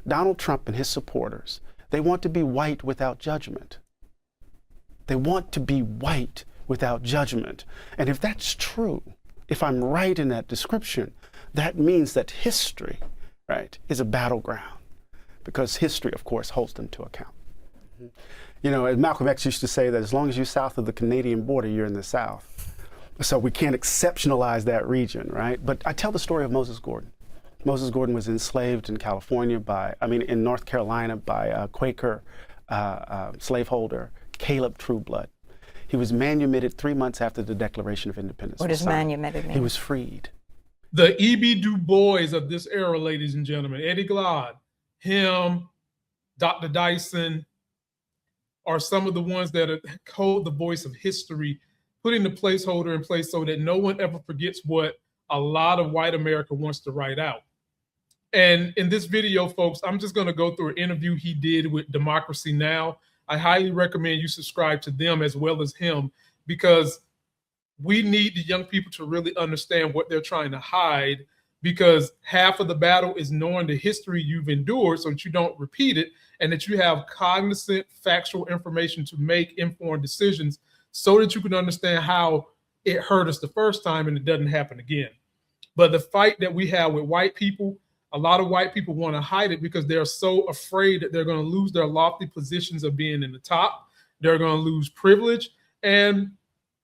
Donald Trump and his supporters, they want to be white without judgment. They want to be white without judgment. And if that's true, if I'm right in that description, that means that history, right, is a battleground, because history, of course, holds them to account. You know, as Malcolm X used to say that as long as you're south of the Canadian border, you're in the South. So we can't exceptionalize that region, right? But I tell the story of Moses Gordon. Moses Gordon was enslaved in in North Carolina by a Quaker slaveholder, Caleb Trueblood. He was manumitted 3 months after the Declaration of Independence. What does manumitted mean? He was freed. The E.B. Du Bois of this era, ladies and gentlemen, Eddie Glaude, him, Dr. Tyson, are some of the ones that hold the voice of history, putting the placeholder in place so that no one ever forgets what a lot of white America wants to write out. And in this video, folks, I'm just going to go through an interview he did with Democracy Now! I highly recommend you subscribe to them as well as him, because we need the young people to really understand what they're trying to hide, because half of the battle is knowing the history you've endured so that you don't repeat it, and that you have cognizant, factual information to make informed decisions so that you can understand how it hurt us the first time and it doesn't happen again. But the fight that we have with white people, a lot of white people want to hide it because they're so afraid that they're going to lose their lofty positions of being in the top. They're going to lose privilege. And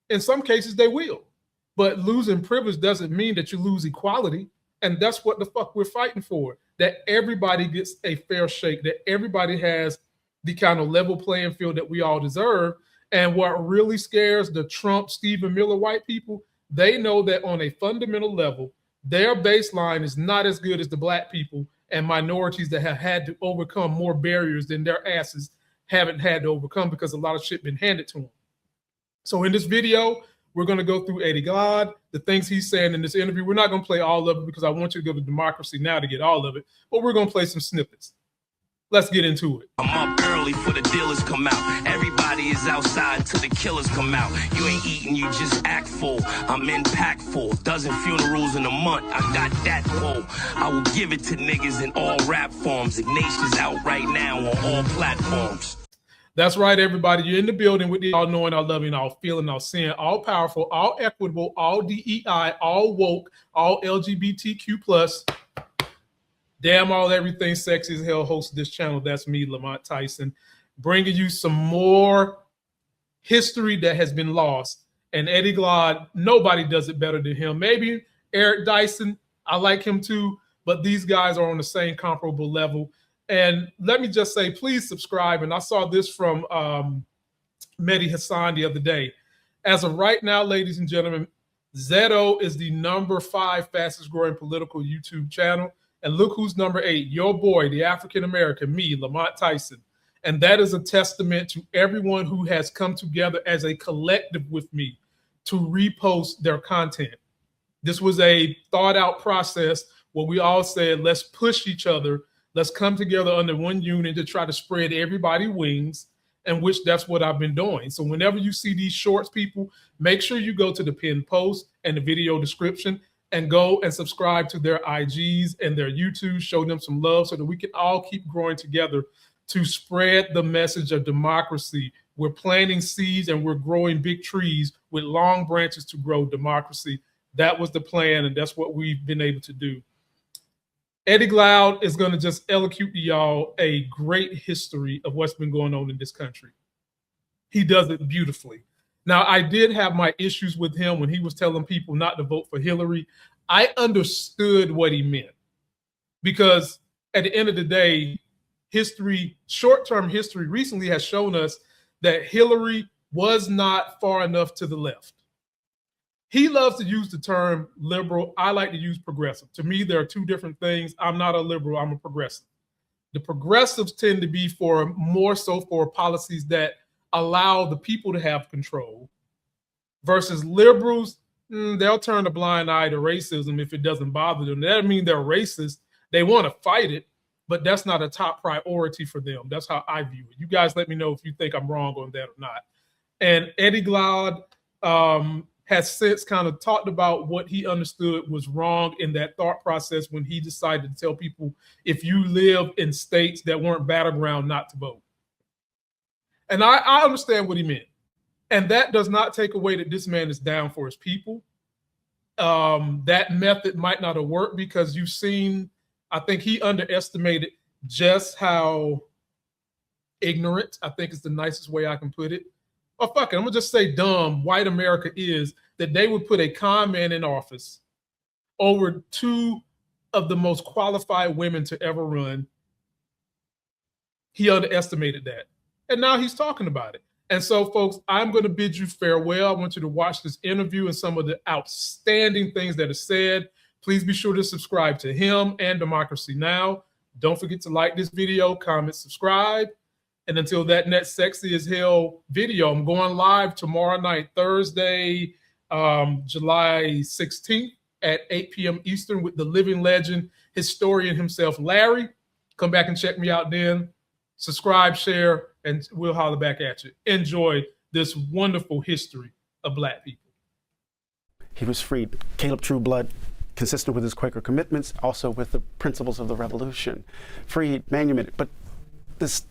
in some cases, they will. But losing privilege doesn't mean that you lose equality. And that's what the fuck we're fighting for, that everybody gets a fair shake, that everybody has the kind of level playing field that we all deserve. And what really scares the Trump, Stephen Miller white people, they know that on a fundamental level, their baseline is not as good as the black people and minorities that have had to overcome more barriers than their asses haven't had to overcome, because a lot of shit been handed to them. So in this video, we're going to go through Eddie Glaude, the things he's saying in this interview. We're not going to play all of it because I want you to go to Democracy Now! To get all of it, but we're going to play some snippets. Let's get into it. I'm up early for the dealers come out. Everybody is outside till the killers come out. You ain't eating, you just act full. I'm impactful. Dozen funerals in a month. I got that pull. I will give it to niggas in all rap forms. Ignatius out right now on all platforms. That's right, everybody. You're in the building with the all knowing, all loving, all feeling, all seeing, all powerful, all equitable, all DEI, all woke, all LGBTQ+. Damn all everything sexy as hell host of this channel. That's me, Lamont Tyson, bringing you some more history that has been lost. And Eddie Glaude, nobody does it better than him. Maybe Eric Dyson, I like him too, but these guys are on the same comparable level. And let me just say, please subscribe. And I saw this from Mehdi Hassan the other day. As of right now, ladies and gentlemen, Zeto is the #5 fastest growing political YouTube channel. And look who's #8, your boy, the African-American, me, Lamont Tyson. And that is a testament to everyone who has come together as a collective with me to repost their content. This was a thought out process where we all said, let's push each other. Let's come together under one unit to try to spread everybody wings, and which that's what I've been doing. So whenever you see these shorts, people, make sure you go to the pinned post and the video description and go and subscribe to their IGs and their YouTube, show them some love so that we can all keep growing together to spread the message of democracy. We're planting seeds and we're growing big trees with long branches to grow democracy. That was the plan, and that's what we've been able to do. Eddie Glaude is going to just elocute to y'all a great history of what's been going on in this country. He does it beautifully. Now, I did have my issues with him when he was telling people not to vote for Hillary. I understood what he meant, because at the end of the day, history, short-term history recently has shown us that Hillary was not far enough to the left. He loves to use the term liberal. I like to use progressive. To me, there are two different things. I'm not a liberal, I'm a progressive. The progressives tend to be more so for policies that allow the people to have control, versus liberals, they'll turn a blind eye to racism if it doesn't bother them. That doesn't mean they're racist. They want to fight it, but that's not a top priority for them. That's how I view it. You guys let me know if you think I'm wrong on that or not. And Eddie Glaude has since kind of talked about what he understood was wrong in that thought process when he decided to tell people, if you live in states that weren't battleground, not to vote. And I understand what he meant. And that does not take away that this man is down for his people. That method might not have worked because you've seen, I think he underestimated just how ignorant, I think is the nicest way I can put it. Oh, fuck it, I'm gonna just say dumb white America is, that they would put a con man in office over two of the most qualified women to ever run. He underestimated that. And now he's talking about it. And so, folks, I'm going to bid you farewell. I want you to watch this interview and some of the outstanding things that are said. Please be sure to subscribe to him and Democracy Now! Don't forget to like this video, comment, subscribe. And until that next Sexy as Hell video, I'm going live tomorrow night, Thursday, July 16th at 8 p.m. Eastern with the living legend, historian himself, Larry. Come back and check me out then. Subscribe, share, and we'll holler back at you. Enjoy this wonderful history of Black people. He was freed. Caleb Trueblood, consistent with his Quaker commitments, also with the principles of the revolution. Freed, manumitted. But this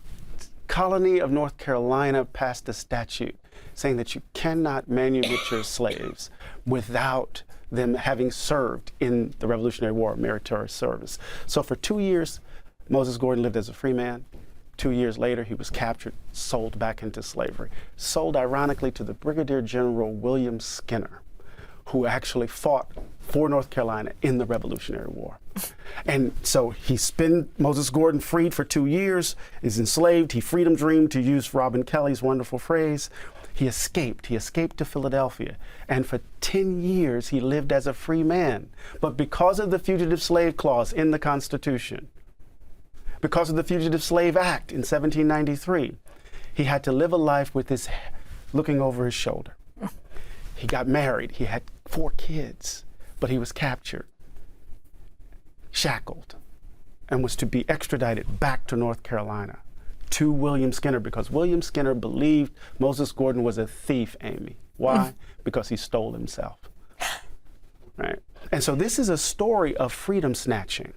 colony of North Carolina passed a statute saying that you cannot manumit your slaves without them having served in the Revolutionary War, meritorious service. So for 2 years, Moses Gordon lived as a free man. 2 years later, he was captured, sold back into slavery. Sold, ironically, to the Brigadier General William Skinner, who actually fought for North Carolina in the Revolutionary War. And so Moses Gordon freed for 2 years, is enslaved. He freedom dreamed, to use Robin Kelly's wonderful phrase. He escaped to Philadelphia. And for 10 years, he lived as a free man. But because of the Fugitive Slave Clause in the Constitution, because of the Fugitive Slave Act in 1793, he had to live a life with his looking over his shoulder. He got married. He had 4 kids, but he was captured, shackled, and was to be extradited back to North Carolina to William Skinner, because William Skinner believed Moses Gordon was a thief, Amy. Why? Because he stole himself. Right? And so this is a story of freedom snatching,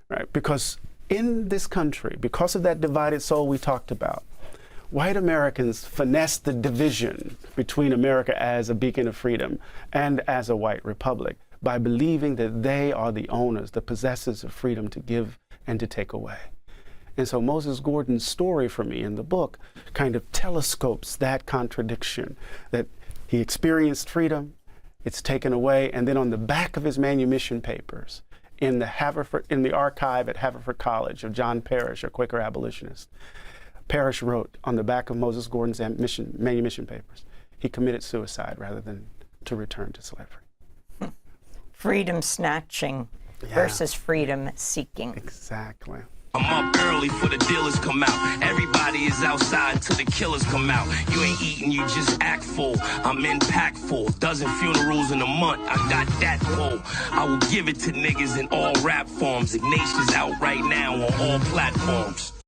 right? Because in this country, because of that divided soul we talked about, white Americans finessed the division between America as a beacon of freedom and as a white republic by believing that they are the owners, the possessors of freedom to give and to take away. And so Moses Gordon's story for me in the book kind of telescopes that contradiction, that he experienced freedom, it's taken away, and then on the back of his manumission papers, in the archive at Haverford College of John Parrish, a Quaker abolitionist, Parrish wrote on the back of Moses Gordon's manumission papers, he committed suicide rather than to return to slavery. Freedom snatching versus freedom seeking. Exactly. I'm up early for the dealers come out. Everybody is outside till the killers come out. You ain't eating, you just act full. I'm impactful. Dozen funerals in a month. I got that pull. I will give it to niggas in all rap forms. Ignatius out right now on all platforms.